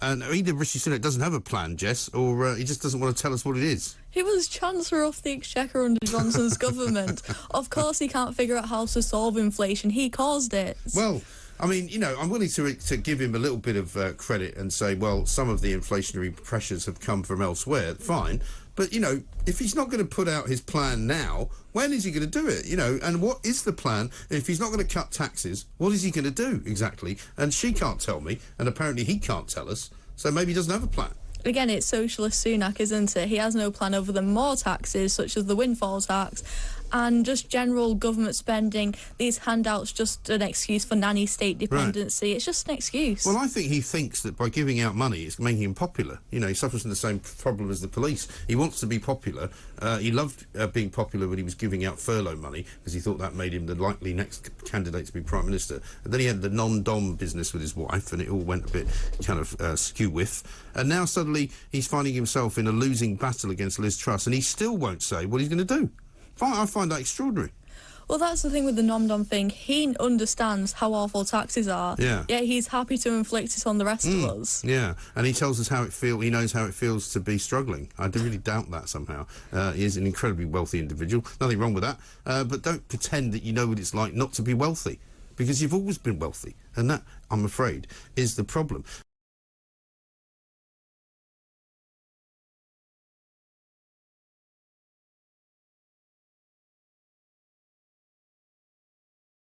And either Rishi Sunak doesn't have a plan, Jess, or he just doesn't want to tell us what it is. He was Chancellor of the Exchequer under Johnson's government. Of course he can't figure out how to solve inflation. He caused it. Well, I mean, you know, I'm willing to give him a little bit of credit and say, well, some of the inflationary pressures have come from elsewhere. Fine. But, you know, if he's not going to put out his plan now, when is he going to do it? You know, and what is the plan? If he's not going to cut taxes, what is he going to do exactly? And she can't tell me, and apparently he can't tell us, so maybe he doesn't have a plan. Again, it's socialist Sunak, isn't it? He has no plan other than more taxes, such as the windfall tax, and just general government spending. These handouts just an excuse for nanny state dependency. Right. It's just an excuse. Well, I think he thinks that by giving out money, it's making him popular. You know, he suffers from the same problem as the police. He wants to be popular. He loved being popular when he was giving out furlough money, because he thought that made him the likely next candidate to be Prime Minister. And then he had the non-dom business with his wife, and it all went a bit kind of skew-whiff. And now suddenly he's finding himself in a losing battle against Liz Truss, and he still won't say what he's going to do. I find that extraordinary. Well, that's the thing with the nom-dom thing. He understands how awful taxes are. Yeah. Yet he's happy to inflict it on the rest of us. Yeah, and he tells us how it feels. He knows how it feels to be struggling. I do really doubt that somehow. He is an incredibly wealthy individual. Nothing wrong with that. But don't pretend that you know what it's like not to be wealthy, because you've always been wealthy, and that, I'm afraid, is the problem.